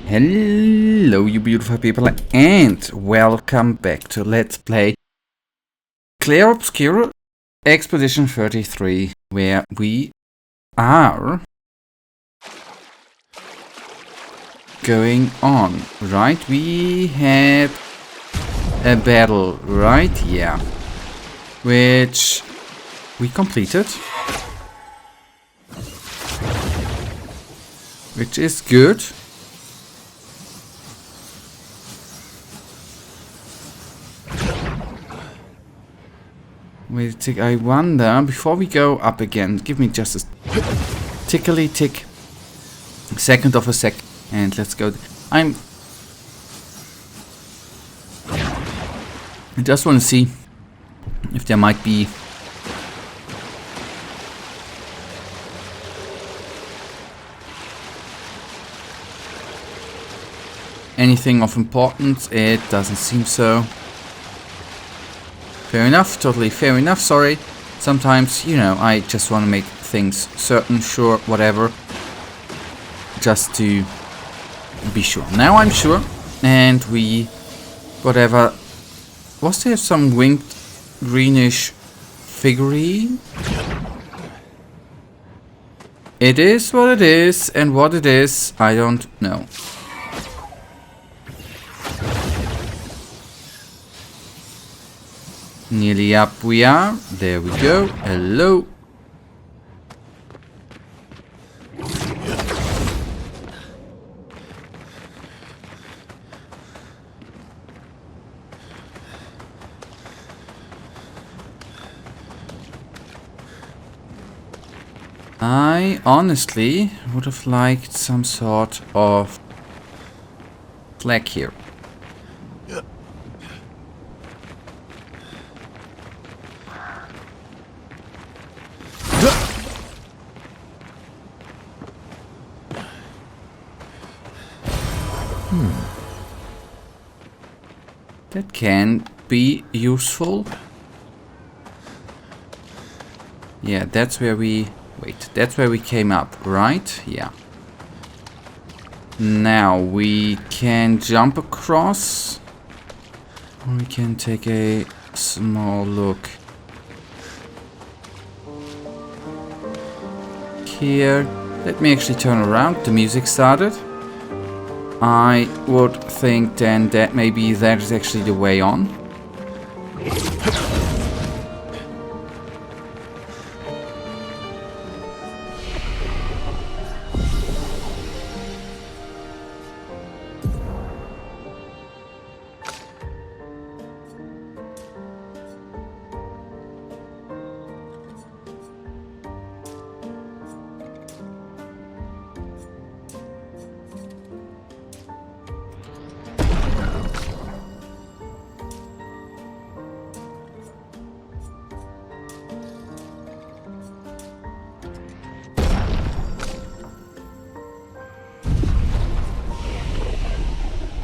Hello, you beautiful people, and welcome back to Let's Play Clair Obscur Expedition 33, where we are going on, right? We had a battle, right? Yeah. Which we completed. Which is good. Wait a tick, I wonder, before we go up again, give me just a tickly tick second of a sec, and let's go. I just want to see if there might be anything of importance. It doesn't seem so. Fair enough, totally fair enough, sorry. Sometimes, you know, I just want to make things certain, sure, whatever. Just to be sure. Now I'm sure. And we... whatever. Was there some winged greenish figurine? It is what it is, and what it is, I don't know. Nearly up we are. There we go. Hello. I honestly would have liked some sort of flag here. That can be useful. Yeah, that's where we... wait, that's where we came up, right? Yeah. Now we can jump across. Or we can take a small look here. Let me actually turn around. The music started. I would think then that maybe that is actually the way on.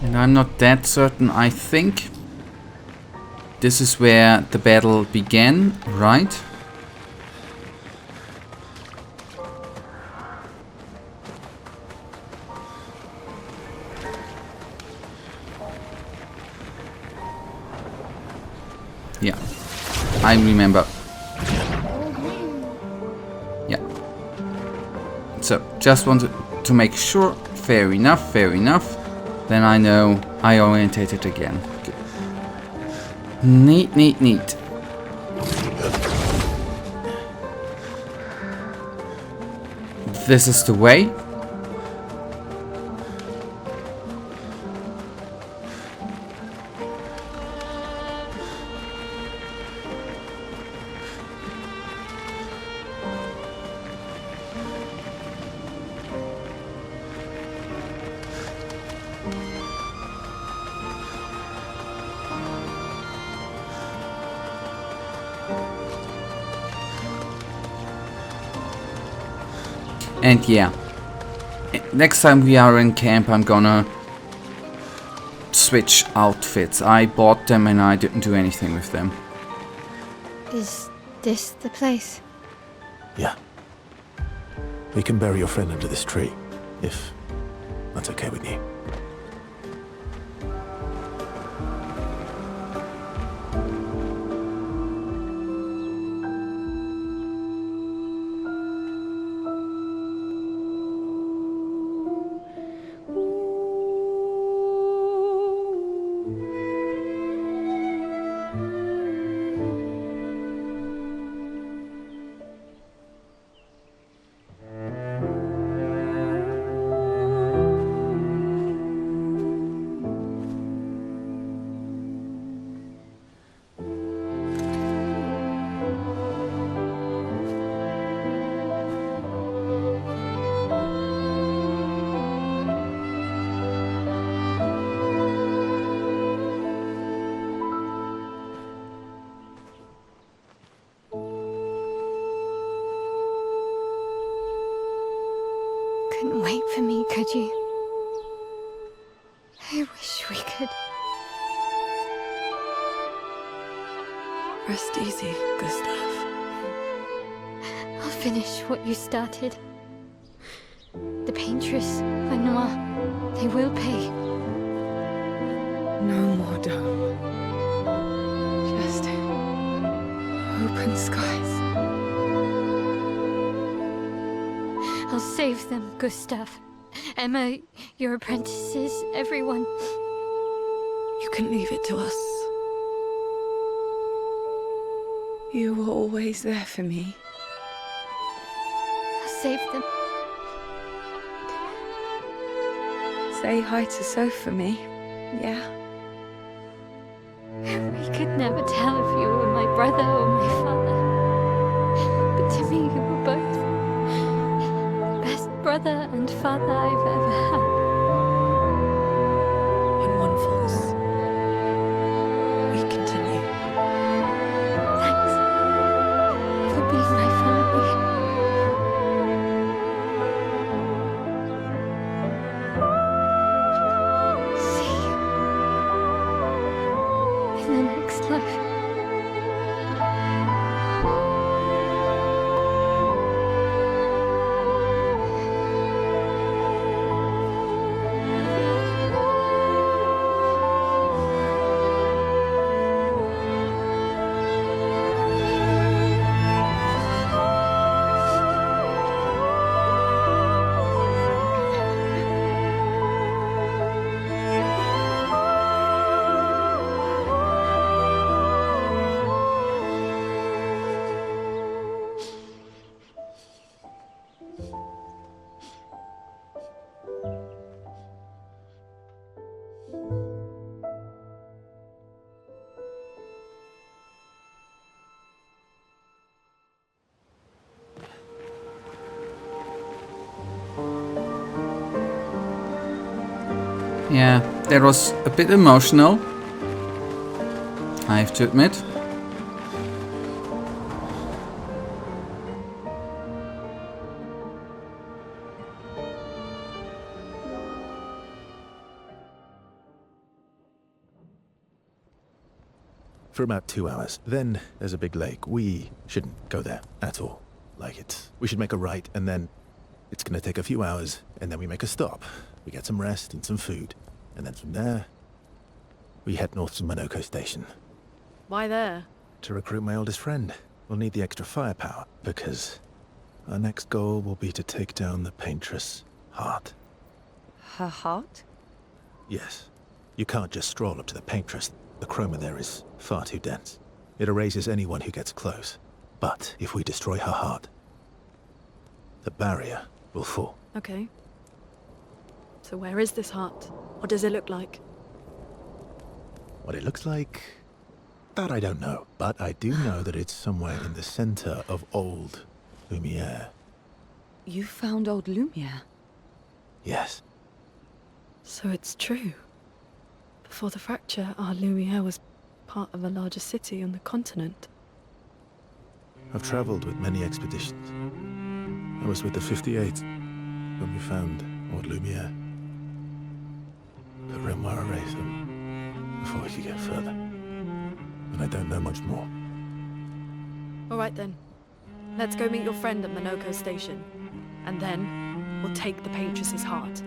And I'm not that certain. I think this is where the battle began, right? Yeah, I remember. Yeah. So, just wanted to make sure. Fair enough, fair enough. Then I know I orientated again. Good. Neat, neat, neat. This is the way. And yeah, next time we are in camp, I'm gonna switch outfits. I bought them and I didn't do anything with them. Is this the place? Yeah. We can bury your friend under this tree, if that's okay with you. couldn't wait for me, could you? I wish we could. Rest easy, Gustav. I'll finish what you started. The Paintress, Renoir, they will pay. No more dome. Just open skies. I'll save them, Gustav. Emma, your apprentices, everyone. You can leave it to us. You were always there for me. I'll save them. Say hi to Soph for me, yeah? We could never tell if you were my brother or my father. But to me, you were both. Best brother and father I've ever had. When one falls, we continue. Thanks for being my family. See you in the next life. Yeah, that was a bit emotional, I have to admit. For about 2 hours. Then there's a big lake. We shouldn't go there at all. We should make a right, and then it's gonna take a few hours, and then we make a stop. We get some rest and some food, and then from there, we head north to Monoko Station Why there? to recruit my oldest friend. We'll need the extra firepower, because our next goal will be to take down the Paintress heart. Her heart? Yes. You can't just stroll up to the Paintress. The chroma there is far too dense. It erases anyone who gets close. But if we destroy her heart, the barrier will fall. Okay. So where is this heart? What does it look like? What it looks like, that I don't know. But I do know that it's somewhere in the center of old Lumière. You found old Lumière? Yes. So it's true. Before the fracture, our Lumière was part of a larger city on the continent. I've traveled with many expeditions. I was with the 58th when we found old Lumière. But Renoir erased them before we could get further. And I don't know much more. All right then. Let's go meet your friend at Monoko Station. And then, we'll take the Paintress's heart.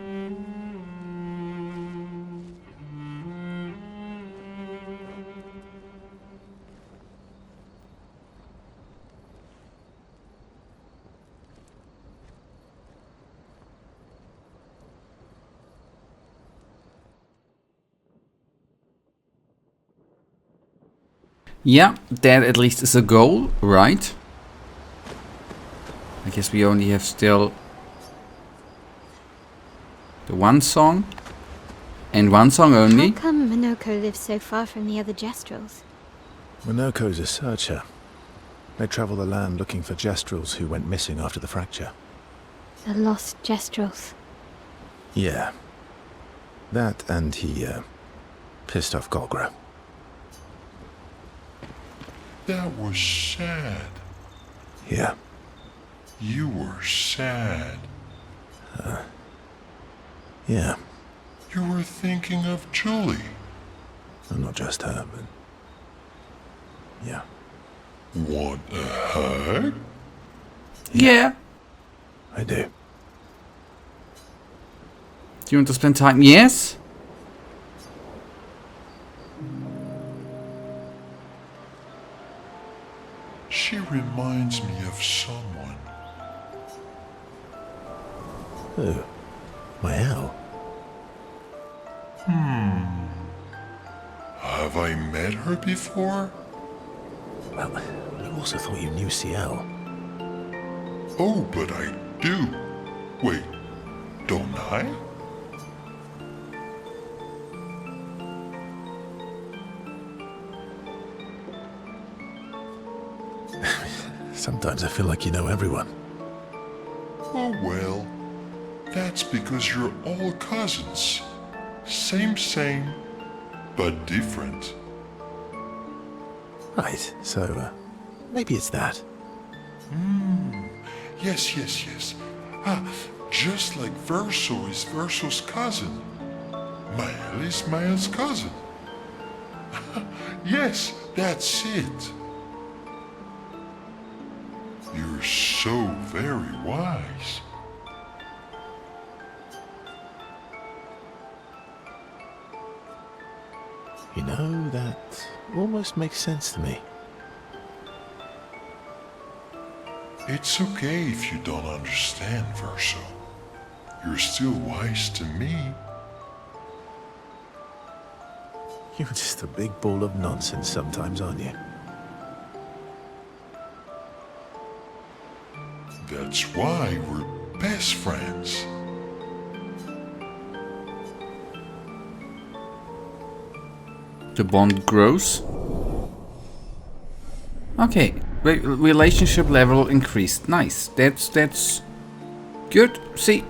Yeah, that at least is a goal, right? I guess we only have still the one song. And one song only. How come Monoko lives so far from the other Gestrels? Monoko's a searcher. They travel the land looking for Gestrels who went missing after the fracture. The lost Gestrels. Yeah. That and he, pissed off Golgra. That was sad. Yeah. You were sad. Yeah, You were thinking of Julie. well, not just her, but... Yeah. Want a hug? Yeah. I do. Do you want to spend time? Yes. She reminds me of someone. Who? My owl. Have I met her before? Well, I also thought you knew CL. Oh, but I do. Wait, don't I? Sometimes I feel like you know everyone. Oh well, that's because you're all cousins. Same, but different. Right, so, maybe it's that. Yes. Ah, just like Verso is Verso's cousin. Mael is Mael's cousin. Yes, that's it. You're so very wise. You know, that almost makes sense to me. It's okay if you don't understand, Verso. You're still wise to me. You're just a big ball of nonsense sometimes, aren't you? That's why we're best friends. The bond grows. Okay, relationship level increased. Nice. That's good. See,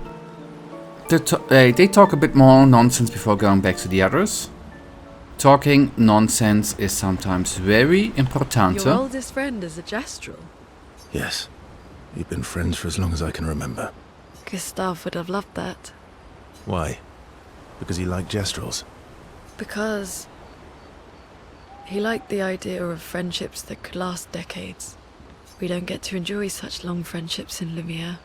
they talk a bit more nonsense before going back to the others. Talking nonsense is sometimes very important. Your oldest friend is a gestural. Yes. We've been friends for as long as I can remember. Gustav would have loved that. Why? Because he liked gestrels. Because he liked the idea of friendships that could last decades. We don't get to enjoy such long friendships in Lumière.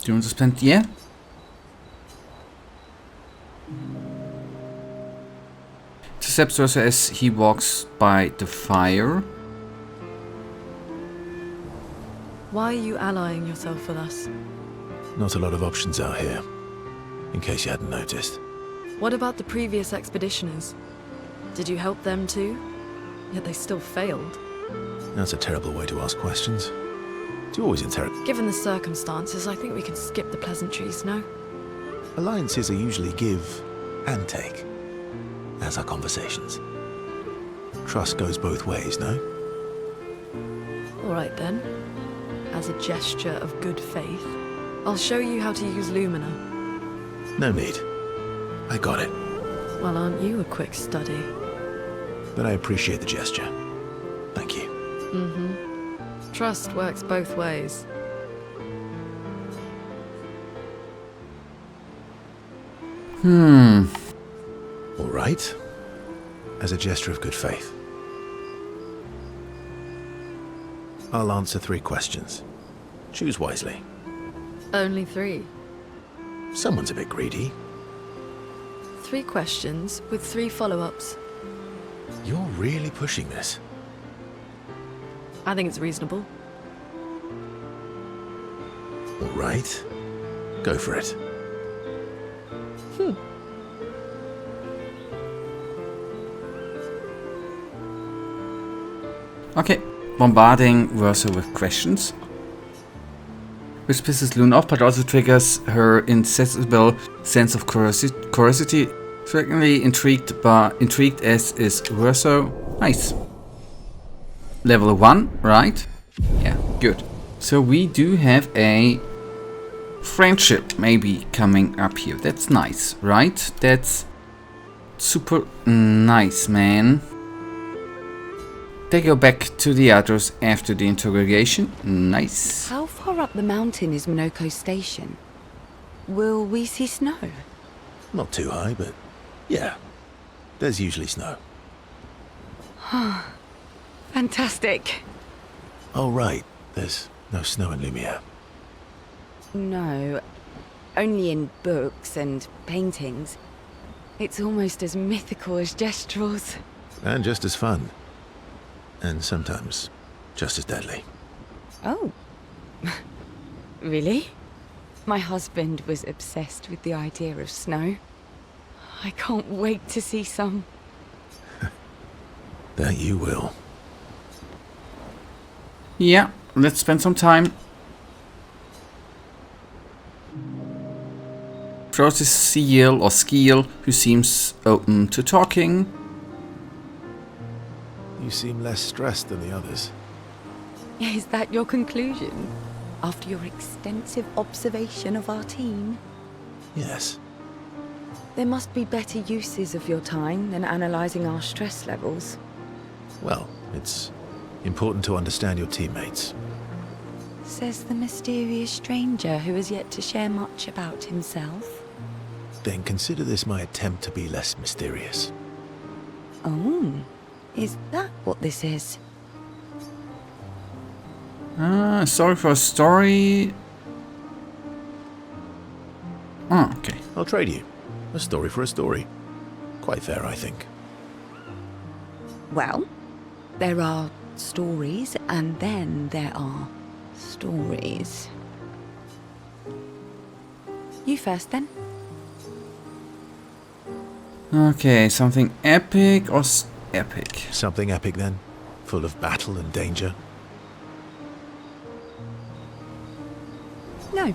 Do you want to spend? Yeah. Giuseppe as he walks by the fire. Why are you allying yourself with us? Not a lot of options out here, in case you hadn't noticed. What about the previous expeditioners? Did you help them too? Yet they still failed. That's a terrible way to ask questions. Do you always interrogate? Given the circumstances, I think we can skip the pleasantries, no? Alliances are usually give and take, as are conversations. Trust goes both ways, no? All right then. As a gesture of good faith, I'll show you how to use Lumina. No need. I got it. Well, aren't you a quick study? But I appreciate the gesture. Thank you. Trust works both ways. All right. As a gesture of good faith. I'll answer 3 questions. Choose wisely. Only 3. Someone's a bit greedy. 3 questions with 3 follow-ups. You're really pushing this. I think it's reasonable. All right. Go for it. Okay, bombarding Verso with questions. Which pisses Lune off, but also triggers her insatiable sense of curiosity. Certainly intrigued as is Verso. Nice. Level 1, right? Yeah, good. So we do have a friendship maybe coming up here. That's nice, right? That's super nice, man. They go back to the others after the interrogation. Nice. How far up the mountain is Minoko Station? Will we see snow? Not too high, but yeah, there's usually snow. Fantastic. Oh, right, there's no snow in Lumière. No, only in books and paintings. It's almost as mythical as Gestrels. And just as fun. And sometimes just as deadly. Oh. Really? My husband was obsessed with the idea of snow. I can't wait to see some. That you will. Yeah, let's spend some time. Approach is Seal or Skeel, who seems open to talking. You seem less stressed than the others. Is that your conclusion? After your extensive observation of our team? Yes. There must be better uses of your time than analysing our stress levels. Well, it's important to understand your teammates. Says the mysterious stranger who has yet to share much about himself. Then consider this my attempt to be less mysterious. Oh, is that what this is? Sorry for a story. Oh, okay. I'll trade you. A story for a story. Quite fair, I think. Well, there are stories, and then there are stories. You first, then. Okay, something epic or epic? Something epic then? Full of battle and danger? No.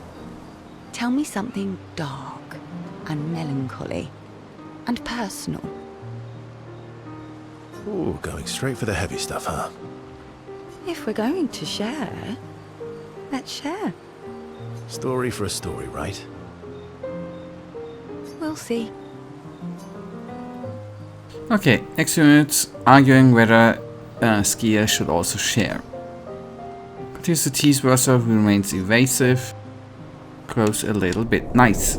Tell me something dark and melancholy and personal. Ooh, going straight for the heavy stuff, huh? If we're going to share, let's share. Story for a story, right? We'll see. Okay, next unit arguing whether Skier should also share. Continues to tease Versa, who remains evasive. Grows a little bit. Nice.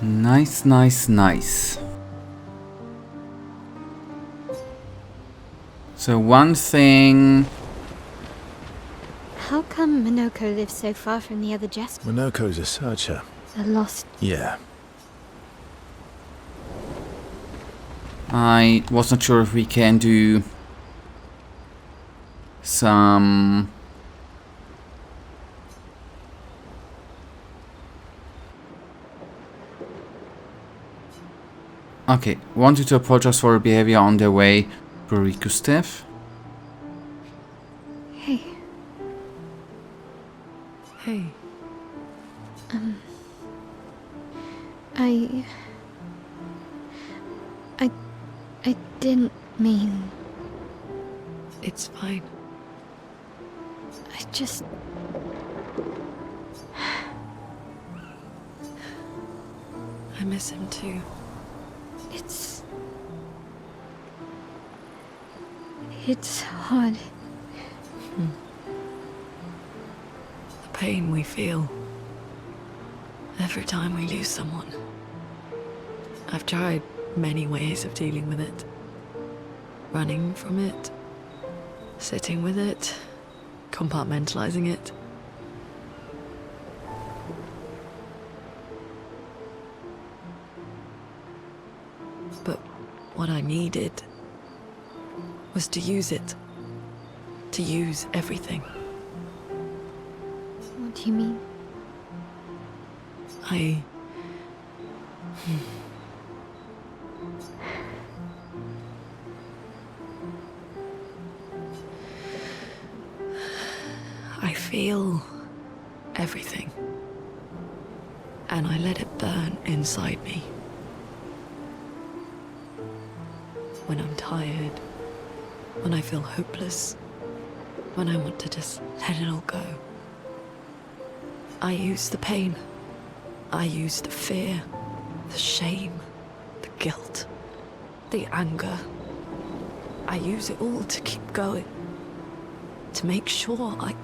Nice, nice, nice. So one thing... How come Minoko lives so far from the other Jester? Minoko's a searcher. A lost... Yeah. I was not sure if we can do some... Okay, wanted to apologize for her behavior on their way to Riku's death. Hey, Hey, I didn't mean... it's fine. I just... I miss him too. It's hard. The pain we feel every time we lose someone. I've tried many ways of dealing with it. Running from it, sitting with it, compartmentalizing it. But what I needed was to use it. To use everything. What do you mean? I feel everything. And I let it burn inside me. When I'm tired, when I feel hopeless, when I want to just let it all go. I use the pain. I use the fear, the shame, the guilt, the anger. I use it all to keep going. to make sure I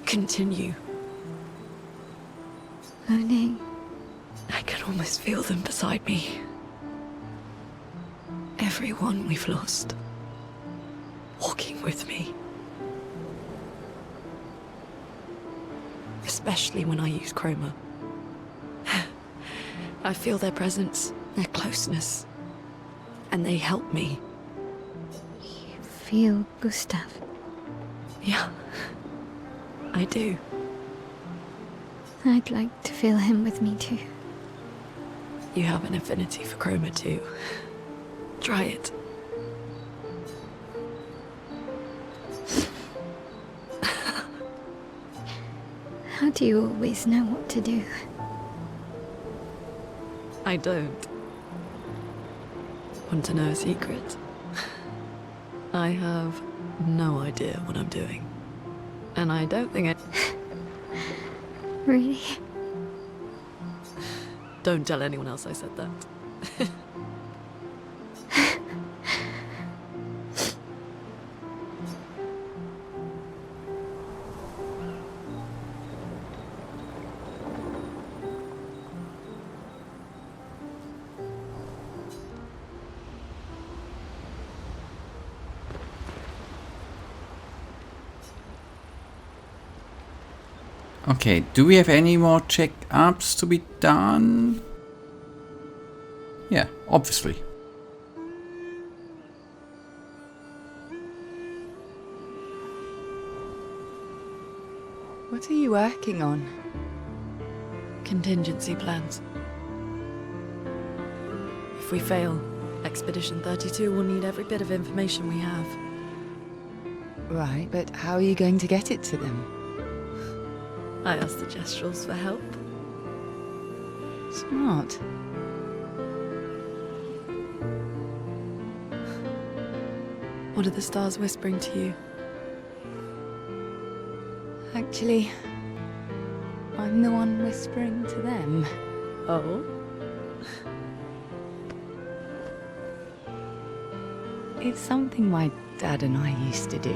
continue. Moaning. I can almost feel them beside me. Everyone we've lost. Walking with me. Especially when I use chroma. I feel their presence, their closeness. And they help me. You feel Gustav? Yeah, I do. I'd like to feel him with me too. You have an affinity for chroma too. Try it. How do you always know what to do? I don't. Want to know a secret? I have no idea what I'm doing. And I don't think I... Really? Don't tell anyone else I said that. Okay, do we have any more check-ups to be done? Yeah, obviously. What are you working on? Contingency plans. If we fail, Expedition 32 will need every bit of information we have. Right, but how are you going to get it to them? I asked the Gestrals for help. Smart. What are the stars whispering to you? Actually, I'm the one whispering to them. Oh? It's something my dad and I used to do.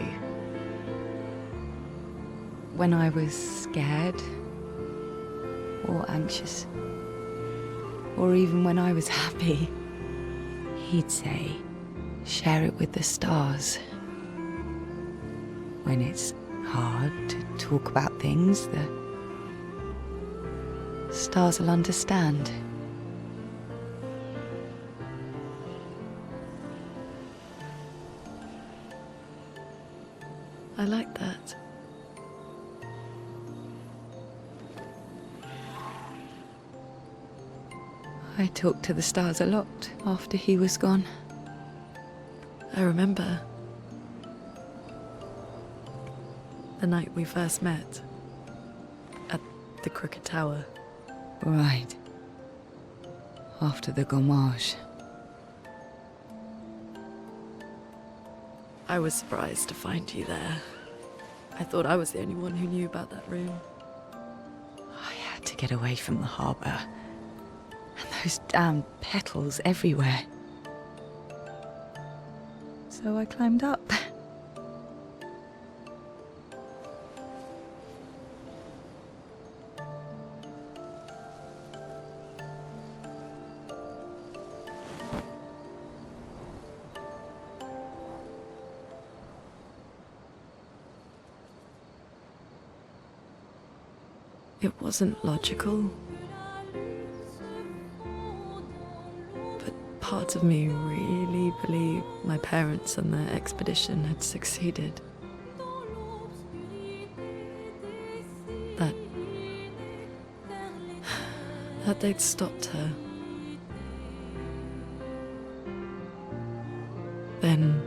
When I was scared, or anxious, or even when I was happy, he'd say, share it with the stars. When it's hard to talk about things, the stars will understand. I like that. I talked to the stars a lot after he was gone. I remember the night we first met at the Crooked Tower. Right. After the Gommage. I was surprised to find you there. I thought I was the only one who knew about that room. I had to get away from the harbour. And those damn petals everywhere. So I climbed up. It wasn't logical. But parts of me really believed my parents and their expedition had succeeded. That they'd stopped her. Then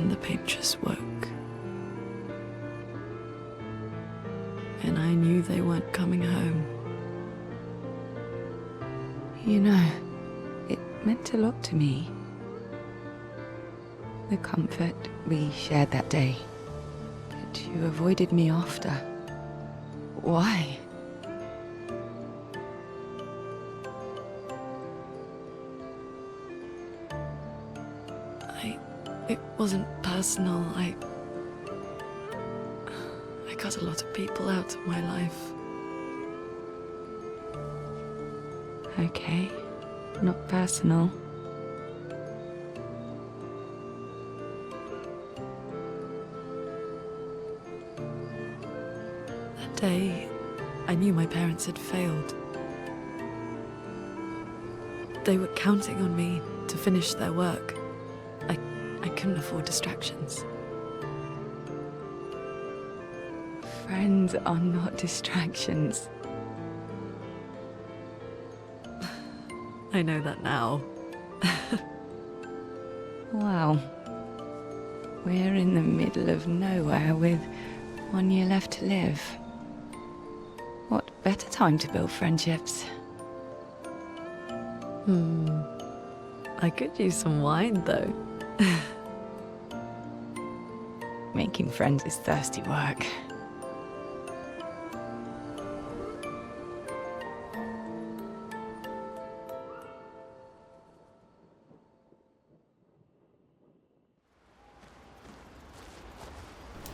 the Paintress woke. And I knew they weren't coming home. You know, it meant a lot to me. The comfort we shared that day. But you avoided me after. Why? It wasn't personal. I cut a lot of people out of my life. Okay, not personal. That day, I knew my parents had failed. They were counting on me to finish their work. I couldn't afford distractions. Friends are not distractions. I know that now. Wow. We're in the middle of nowhere with 1 year left to live. What better time to build friendships? I could use some wine, though. Making friends is thirsty work.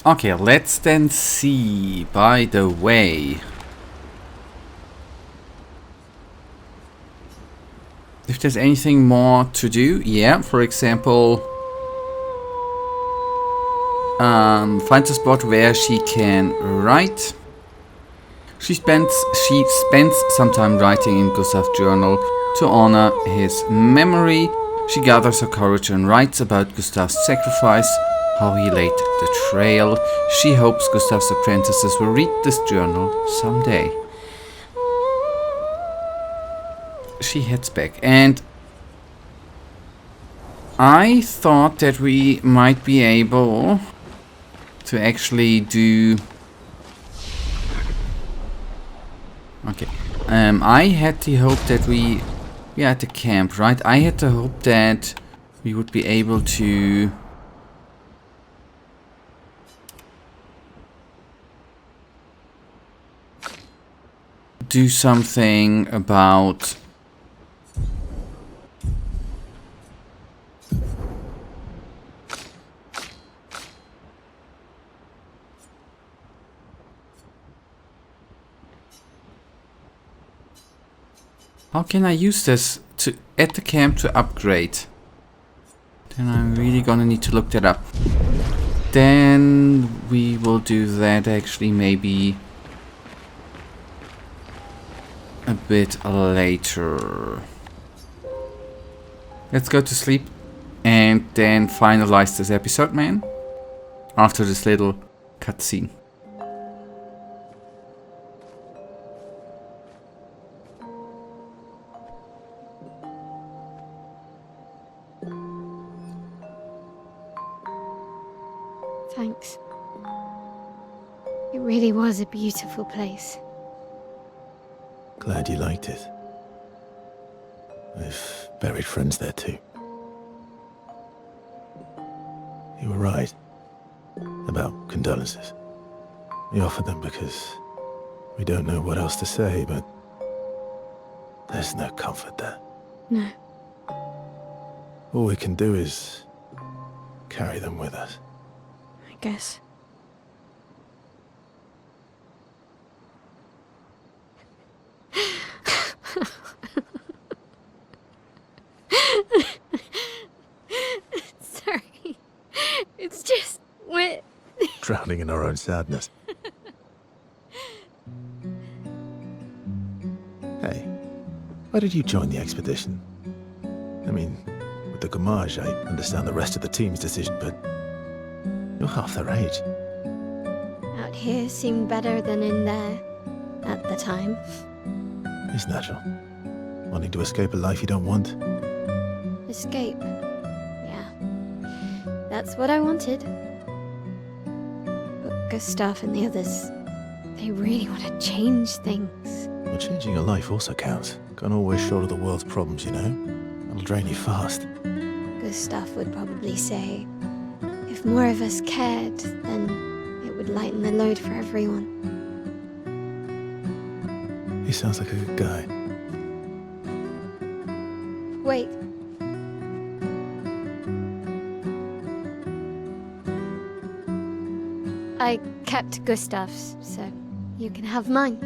Okay, let's then see, by the way, if there's anything more to do. Yeah, for example, find a spot where she can write. She spends some time writing in Gustav's journal to honor his memory. She gathers her courage and writes about Gustav's sacrifice, how he laid the trail. She hopes Gustav's apprentices will read this journal someday. She heads back, and I thought that we might be able to actually do... Okay. I had the hope that we are at the camp, right? I had the hope that we would be able to... do something about... How can I use this to at the camp to upgrade? Then I'm really gonna need to look that up. Then we will do that actually maybe a bit later. Let's go to sleep and then finalize this episode, man. After this little cutscene. Thanks. It really was a beautiful place. Glad you liked it. I've buried friends there too. You were right about condolences. We offered them because we don't know what else to say, but there's no comfort there. No. All we can do is carry them with us. I guess. Sorry. It's just wet. Drowning in our own sadness. Hey, why did you join the expedition? I mean, with the Gommage, I understand the rest of the team's decision, but you're half their age. Out here seemed better than in there at the time. It's natural. Wanting to escape a life you don't want. Escape. Yeah. That's what I wanted. But Gustav and the others, they really want to change things. Well, changing your life also counts. Can't always shoulder the world's problems, you know? It'll drain you fast. Gustav would probably say, if more of us cared, then it would lighten the load for everyone. He sounds like a good guy. Wait. I kept Gustav's, so you can have mine.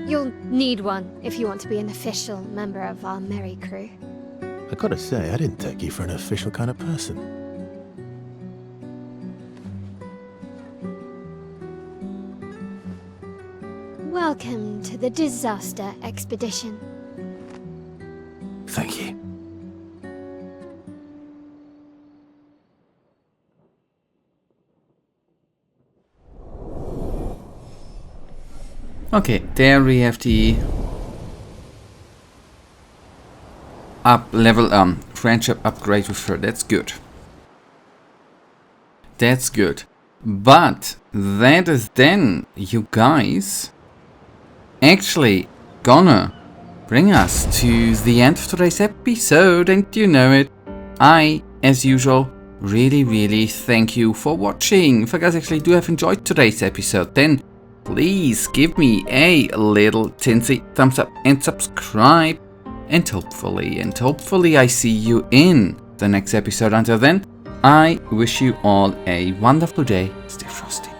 You'll need one if you want to be an official member of our merry crew. I gotta say, I didn't take you for an official kind of person. Welcome to the disaster expedition. Thank you. Okay, there we have the friendship upgrade with her. That's good. That's good. But that is then, you guys, actually gonna bring us to the end of today's episode, and you know it. I, as usual, really thank you for watching. If you guys actually do have enjoyed today's episode, then please give me a little tinsy thumbs up and subscribe. And hopefully I see you in the next episode. Until then, I wish you all a wonderful day. Stay frosty.